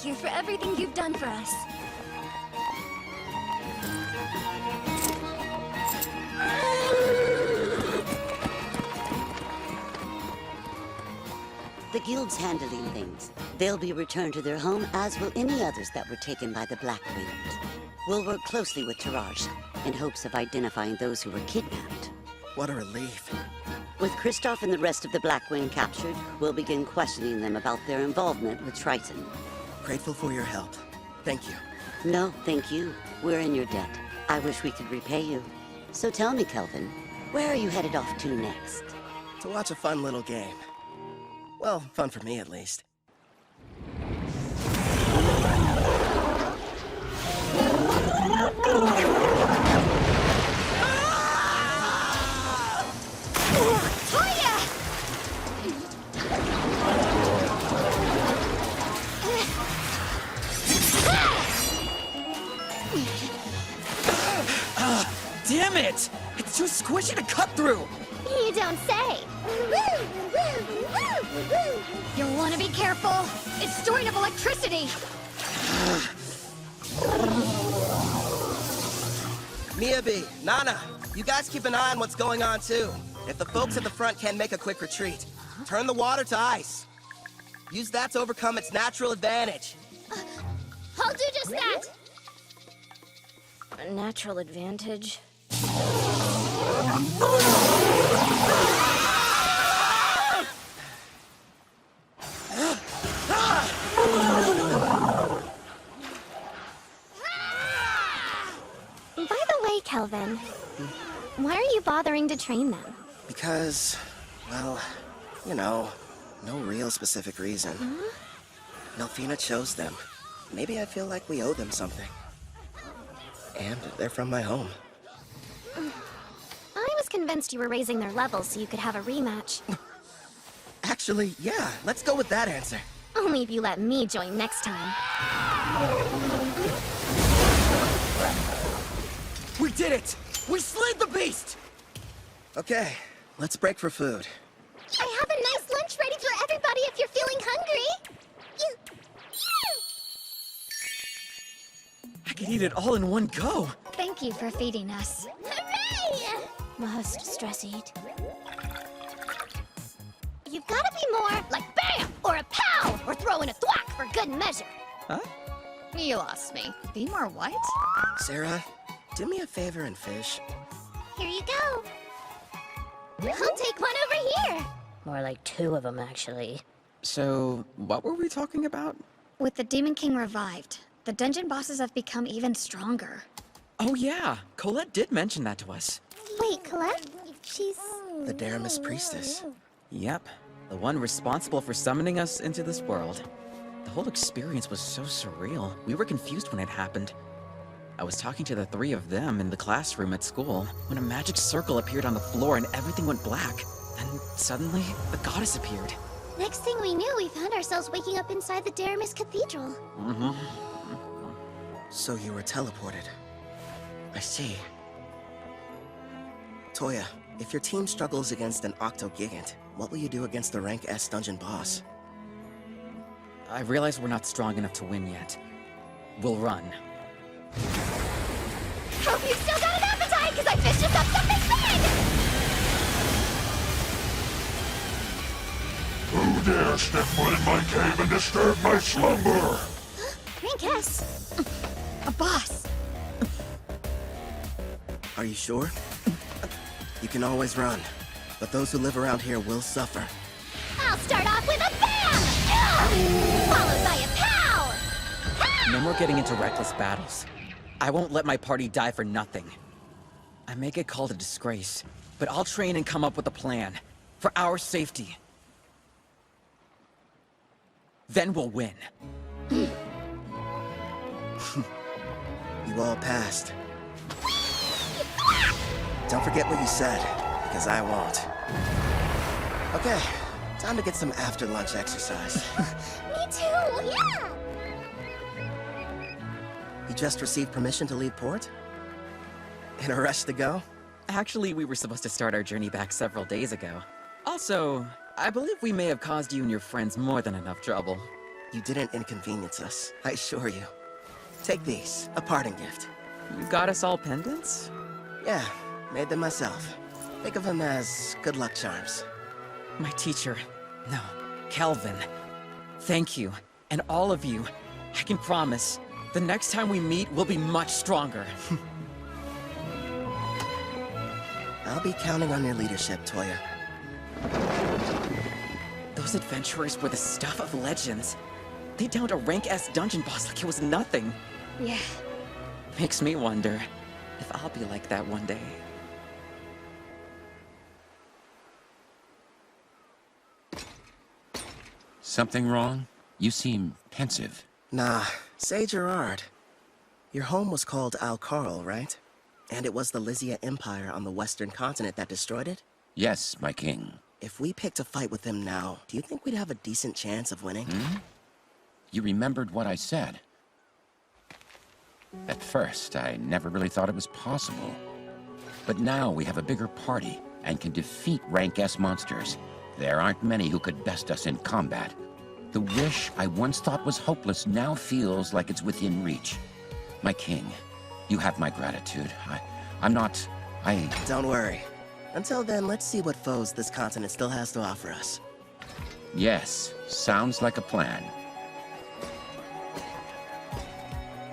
you for everything you've done for us. The guild's handling things. They'll be returned to their home, as will any others that were taken by the Blackwings. We'll work closely with Taraj, in hopes of identifying those who were kidnapped. What a relief. With Kristoff and the rest of the Blackwing captured, we'll begin questioning them about their involvement with Triton. Grateful for your help. Thank you. No, thank you. We're in your debt. I wish we could repay you. So tell me, Kelvin, where are you headed off to next? To watch a fun little game. Well, fun for me at least. Damn it! It's too squishy to cut through! You don't say. You'll want to be careful. It's storing up electricity. Miyabi, Nana, you guys keep an eye on what's going on too. If the folks at the front can't make a quick retreat, turn the water to ice. Use that to overcome its natural advantage. I'll do just that. A natural advantage? By the way, Kelvin, why are you bothering to train them? Because, well, you know, no real specific reason. Nelfina chose them. Maybe I feel like we owe them something. And they're from my home. I was convinced you were raising their levels so you could have a rematch. Actually, yeah, let's go with that answer. Only if you let me join next time. We did it! We slayed the beast! Okay, let's break for food. I have a nice lunch ready for everybody if you're feeling hungry. I could eat it all in one go. Thank you for feeding us. Hooray! Must stress eat. You've got to be more like BAM! Or a POW! Or throw in a thwack for good measure. Huh? You lost me. Be more what? Sarah, do me a favor and fish. Here you go. I'll take one over here. More like two of them, actually. So, what were we talking about? With the Demon King revived, the dungeon bosses have become even stronger. Oh yeah, Colette did mention that to us. Wait, Colette? She's... The Daramis priestess. Yep, the one responsible for summoning us into this world. The whole experience was so surreal. We were confused when it happened. I was talking to the three of them in the classroom at school when a magic circle appeared on the floor and everything went black. Then suddenly, the goddess appeared. Next thing we knew, we found ourselves waking up inside the Daramis Cathedral. So you were teleported. I see. Toya, if your team struggles against an Octogigant, what will you do against the rank S dungeon boss? I realize we're not strong enough to win yet. We'll run. Hope you've still got an appetite, because I fished us up something big! Who dare step foot in my cave and disturb my slumber? Rank S. A boss! Are you sure? You can always run, but those who live around here will suffer. I'll start off with a BAM! Followed by a POW! No more getting into reckless battles. I won't let my party die for nothing. I may get called a disgrace, but I'll train and come up with a plan. For our safety. Then we'll win. You all passed. Don't forget what you said, because I won't. Okay, time to get some after-lunch exercise. Me too, yeah! You just received permission to leave port? In a rush to go? Actually, we were supposed to start our journey back several days ago. Also, I believe we may have caused you and your friends more than enough trouble. You didn't inconvenience us, I assure you. Take these, a parting gift. You got us all pendants? Yeah, made them myself. Think of them as good luck charms. My teacher. No, Kelvin. Thank you. And all of you. I can promise, the next time we meet, we'll be much stronger. I'll be counting on your leadership, Toya. Those adventurers were the stuff of legends. They downed a rank S dungeon boss like it was nothing. Yeah. Makes me wonder if I'll be like that one day. Something wrong? You seem pensive. Nah, say Gerard. Your home was called Alcarl, right? And it was the Lysia Empire on the western continent that destroyed it? Yes, my king. If we picked a fight with them now, do you think we'd have a decent chance of winning? You remembered what I said. At first, I never really thought it was possible. But now we have a bigger party and can defeat rank S monsters. There aren't many who could best us in combat. The wish I once thought was hopeless now feels like it's within reach. My king, you have my gratitude. Don't worry. Until then, let's see what foes this continent still has to offer us. Yes, sounds like a plan.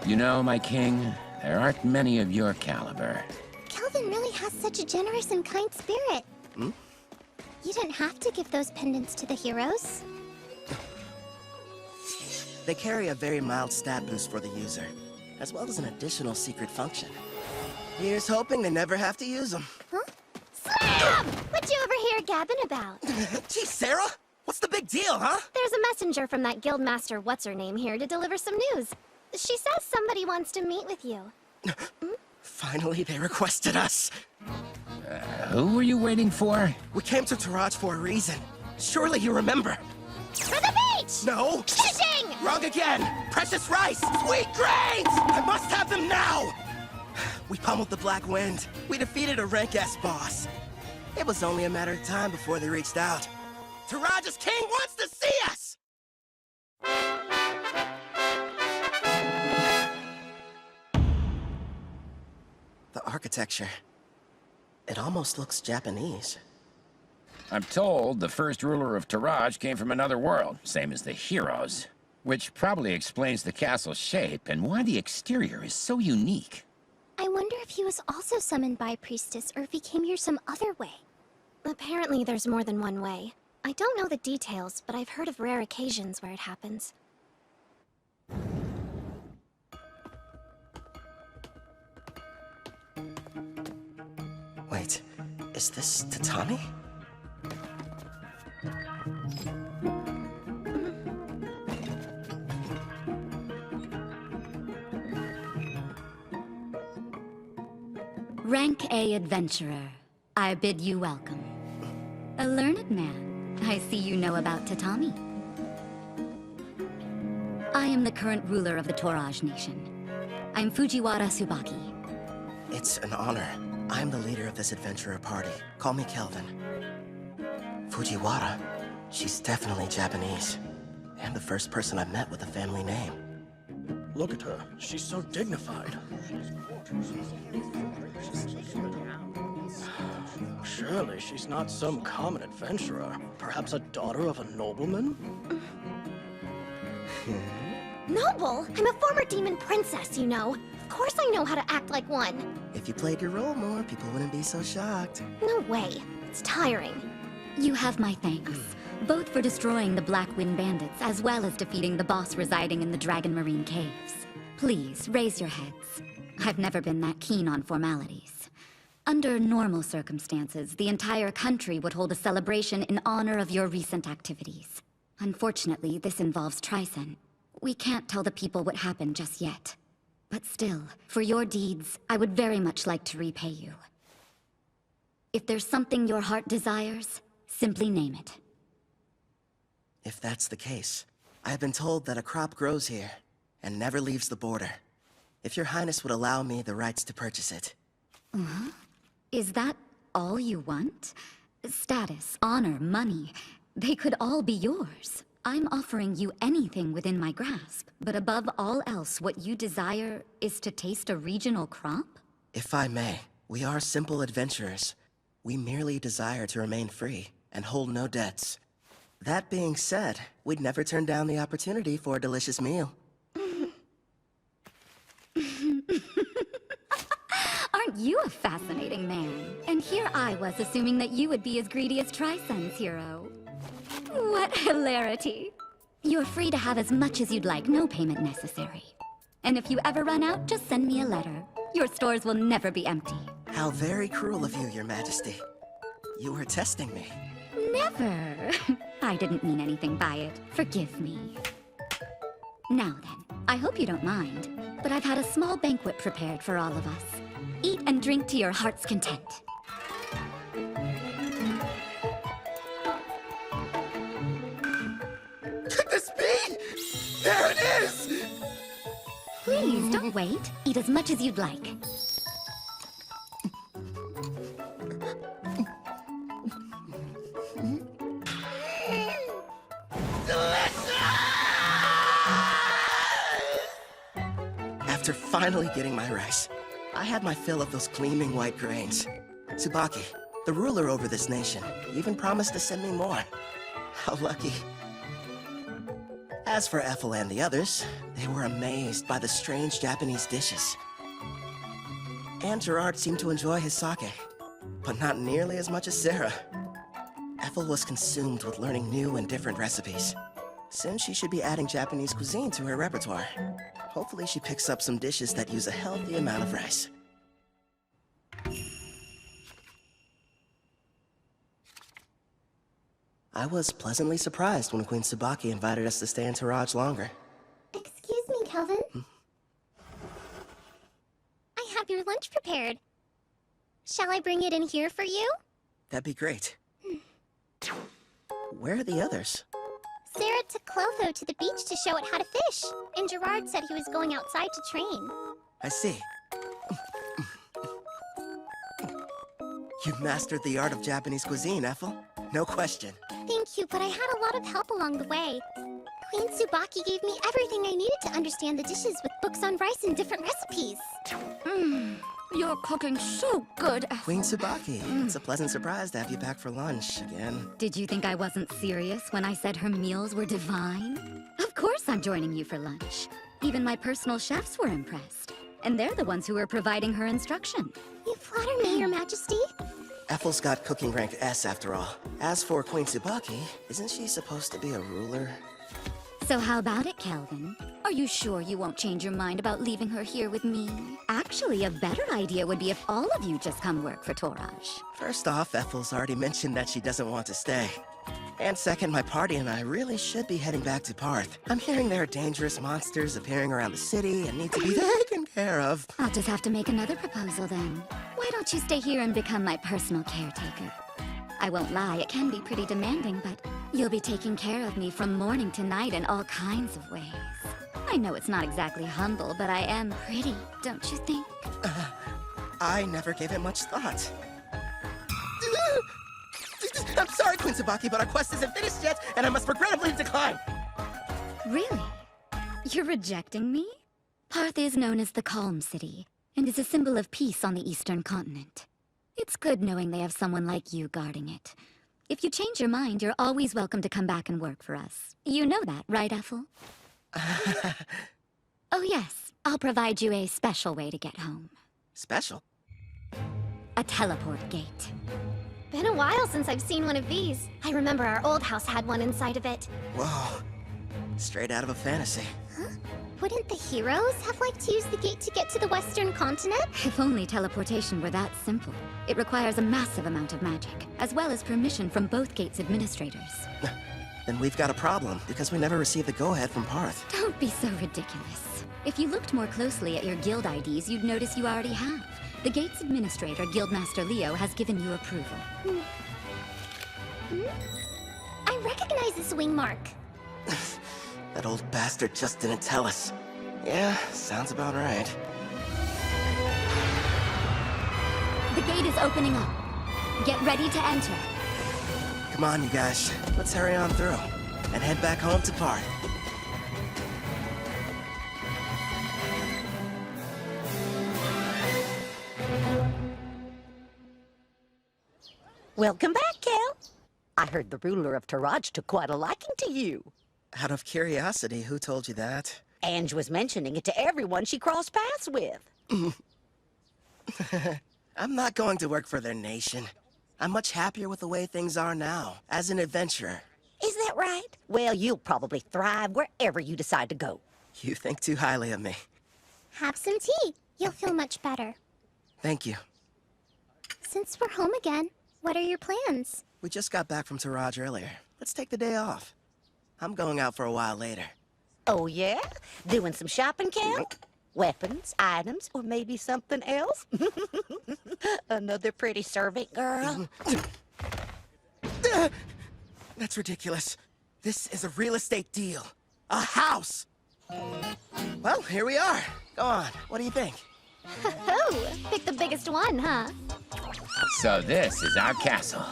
You know, my king, there aren't many of your caliber. Kelvin really has such a generous and kind spirit. You didn't have to give those pendants to the heroes. They carry a very mild stat boost for the user, as well as an additional secret function. Here's hoping they never have to use them. Huh? Slam! What you over here gabbing about? Gee, Sarah! What's the big deal, huh? There's a messenger from that guildmaster what's-her-name here to deliver some news. She says somebody wants to meet with you. Finally, they requested us. Who were you waiting for? We came to Taraj for a reason. Surely you remember. For the beach! No! Fishing! Wrong again! Precious rice! Sweet grains! I must have them now! We pummeled the Black Wind. We defeated a rank S boss. It was only a matter of time before they reached out. Taraj's king wants to see us! The architecture. It almost looks Japanese. I'm told the first ruler of Taraj came from another world, same as the heroes. Which probably explains the castle's shape and why the exterior is so unique. I wonder if he was also summoned by a priestess or if he came here some other way. Apparently there's more than one way. I don't know the details, but I've heard of rare occasions where it happens. Wait, is this tatami? Rank A adventurer, I bid you welcome. A learned man, I see you know about tatami. I am the current ruler of the Toraj Nation. I'm Fujiwara Tsubaki. It's an honor. I'm the leader of this adventurer party. Call me Kelvin. Fujiwara? She's definitely Japanese. And the first person I've met with a family name. Look at her. She's so dignified. Surely she's not some common adventurer. Perhaps a daughter of a nobleman? Noble? I'm a former demon princess, you know. Of course I know how to act like one. If you played your role more, people wouldn't be so shocked. No way. It's tiring. You have my thanks, both for destroying the Black Wind Bandits as well as defeating the boss residing in the Dragon Marine Caves. Please, raise your heads. I've never been that keen on formalities. Under normal circumstances, the entire country would hold a celebration in honor of your recent activities. Unfortunately, this involves Tricen. We can't tell the people what happened just yet. But still, for your deeds, I would very much like to repay you. If there's something your heart desires, simply name it. If that's the case, I have been told that a crop grows here and never leaves the border. If your highness would allow me the rights to purchase it. Is that all you want? Status, honor, money, they could all be yours. I'm offering you anything within my grasp, but above all else, what you desire is to taste a regional crop? If I may, we are simple adventurers. We merely desire to remain free and hold no debts. That being said, we'd never turn down the opportunity for a delicious meal. Aren't you a fascinating man? And here I was assuming that you would be as greedy as Trisun's hero. What hilarity. You're free to have as much as you'd like, no payment necessary. And if you ever run out, just send me a letter. Your stores will never be empty. How very cruel of you, Your Majesty. You were testing me. Never. I didn't mean anything by it. Forgive me. Now then, I hope you don't mind, but I've had a small banquet prepared for all of us. Eat and drink to your heart's content. The speed! There it is! Please, don't wait. Eat as much as you'd like. After finally getting my rice, I had my fill of those gleaming white grains. Tsubaki, the ruler over this nation, even promised to send me more. How lucky. As for Ethel and the others, they were amazed by the strange Japanese dishes. And Gerard seemed to enjoy his sake, but not nearly as much as Sarah. Ethel was consumed with learning new and different recipes. Soon she should be adding Japanese cuisine to her repertoire. Hopefully she picks up some dishes that use a healthy amount of rice. I was pleasantly surprised when Queen Tsubaki invited us to stay in Taraj longer. Excuse me, Kelvin. I have your lunch prepared. Shall I bring it in here for you? That'd be great. Where are the others? Sarah took Clotho to the beach to show it how to fish, and Gerard said he was going outside to train. I see. You've mastered the art of Japanese cuisine, Ethel. No question. Thank you, but I had a lot of help along the way. Queen Tsubaki gave me everything I needed to understand the dishes with books on rice and different recipes. You're cooking so good. Queen Tsubaki, it's a pleasant surprise to have you back for lunch again. Did you think I wasn't serious when I said her meals were divine? Of course I'm joining you for lunch. Even my personal chefs were impressed. And they're the ones who were providing her instruction. You flatter me, Your Majesty. Ethel's got cooking rank S after all. As for Queen Tsubaki, isn't she supposed to be a ruler? So how about it, Kelvin? Are you sure you won't change your mind about leaving her here with me? Actually, a better idea would be if all of you just come work for Toraj. First off, Ethel's already mentioned that she doesn't want to stay. And second, my party and I really should be heading back to Parth. I'm hearing there are dangerous monsters appearing around the city and need to be taken care of. I'll just have to make another proposal then. Why don't you stay here and become my personal caretaker? I won't lie, it can be pretty demanding, but you'll be taking care of me from morning to night in all kinds of ways. I know it's not exactly humble, but I am pretty, don't you think? I never gave it much thought. I'm sorry, Queen Tsubaki, but our quest isn't finished yet, and I must regrettably decline. Really? You're rejecting me? Parth is known as the Calm City, and is a symbol of peace on the Eastern continent. It's good knowing they have someone like you guarding it. If you change your mind, you're always welcome to come back and work for us. You know that, right, Ethel? Oh yes, I'll provide you a special way to get home. Special? A teleport gate. Been a while since I've seen one of these. I remember our old house had one inside of it. Whoa. Straight out of a fantasy. Huh? Wouldn't the heroes have liked to use the gate to get to the Western continent? If only teleportation were that simple. It requires a massive amount of magic, as well as permission from both gate's administrators. Then we've got a problem, because we never received the go-ahead from Parth. Don't be so ridiculous. If you looked more closely at your guild IDs, you'd notice you already have. The gate's administrator, Guildmaster Leo, has given you approval. I recognize this wing mark. That old bastard just didn't tell us. Yeah, sounds about right. The gate is opening up. Get ready to enter. Come on, you guys. Let's hurry on through. and head back home to party. Welcome back, Cal. I heard the ruler of Taraj took quite a liking to you. Out of curiosity, who told you that? Ange was mentioning it to everyone she crossed paths with. I'm not going to work for their nation. I'm much happier with the way things are now, as an adventurer. Is that right? Well, you'll probably thrive wherever you decide to go. You think too highly of me. Have some tea. You'll feel much better. Thank you. Since we're home again, what are your plans? We just got back from Taraj earlier. Let's take the day off. I'm going out for a while later. Oh, yeah? Doing some shopping, Cal? Weapons, items, or maybe something else? Another pretty servant girl? That's ridiculous. This is a real estate deal. A house! Well, here we are. Go on. What do you think? Oh, pick the biggest one, huh? So this is our castle.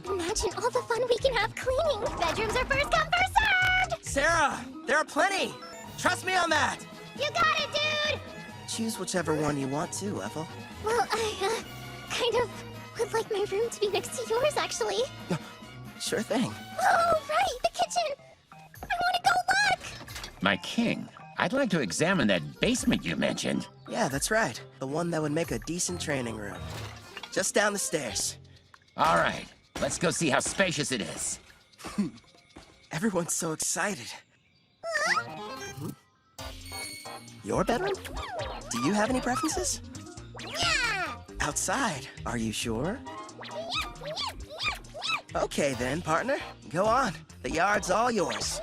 Imagine all the fun we can have cleaning. Bedrooms are first come, first served! Sarah, there are plenty. Trust me on that. You got it, dude! Choose whichever one you want to, Ethel. Well, I, kind of would like my room to be next to yours, actually. Sure thing. Oh, right, the kitchen! I want to go look! My king, I'd like to examine that basement you mentioned. Yeah, that's right. The one that would make a decent training room. Just down the stairs. All right, let's go see how spacious it is. Everyone's so excited. Your bedroom? Do you have any preferences? Yeah! Outside, are you sure? Okay then, partner. Go on. The yard's all yours.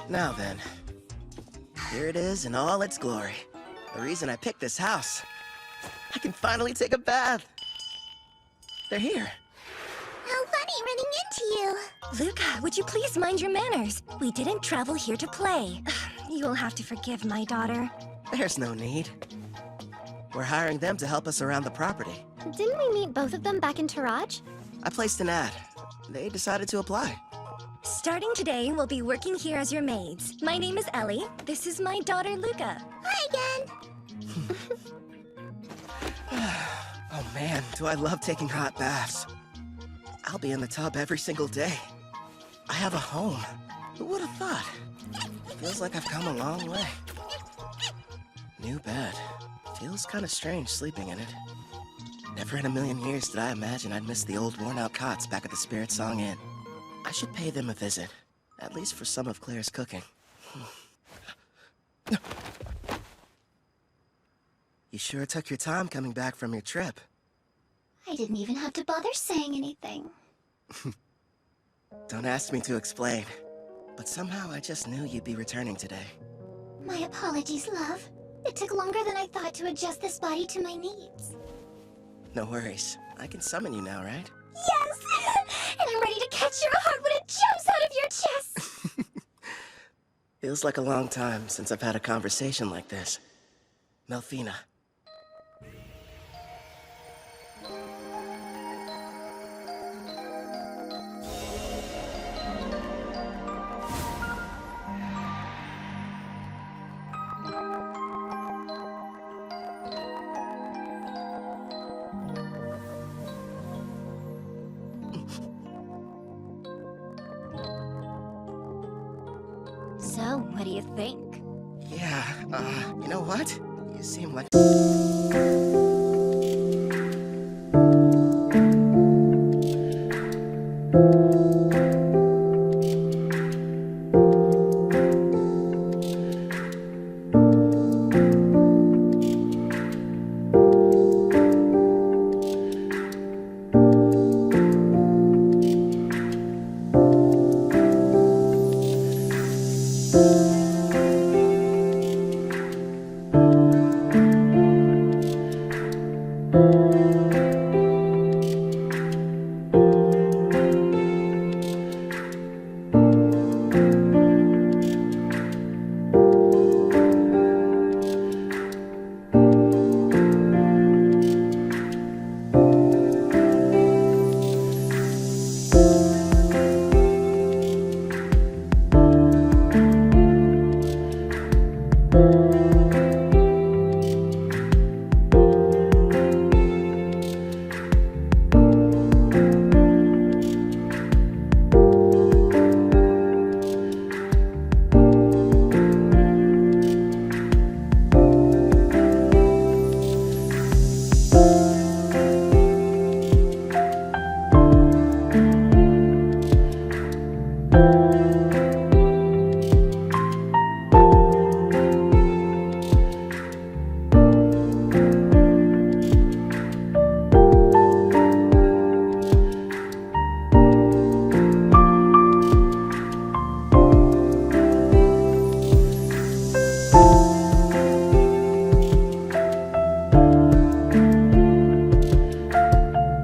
Now then, here it is in all its glory. The reason I picked this house. I can finally take a bath. They're here. How funny running into you. Luca, would you please mind your manners? We didn't travel here to play. You will have to forgive my daughter. There's no need. We're hiring them to help us around the property. Didn't we meet both of them back in Taraj? I placed an ad. They decided to apply. Starting today, we'll be working here as your maids. My name is Ellie. This is my daughter, Luca. Hi again. Oh man, do I love taking hot baths. I'll be in the tub every single day. I have a home. Who would have thought? Feels like I've come a long way. New bed. Feels kind of strange sleeping in it. Never in a million years did I imagine I'd miss the old worn-out cots back at the Spirit Song Inn. I should pay them a visit, at least for some of Claire's cooking. You sure took your time coming back from your trip. I didn't even have to bother saying anything. Don't ask me to explain, but somehow I just knew you'd be returning today. My apologies, love. It took longer than I thought to adjust this body to my needs. No worries. I can summon you now, right? Yes! And I'm ready to catch your heart when it jumps out of your chest! Feels like a long time since I've had a conversation like this. Melfina. So, what do you think? Yeah, you know what? You seem like...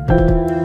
Bye.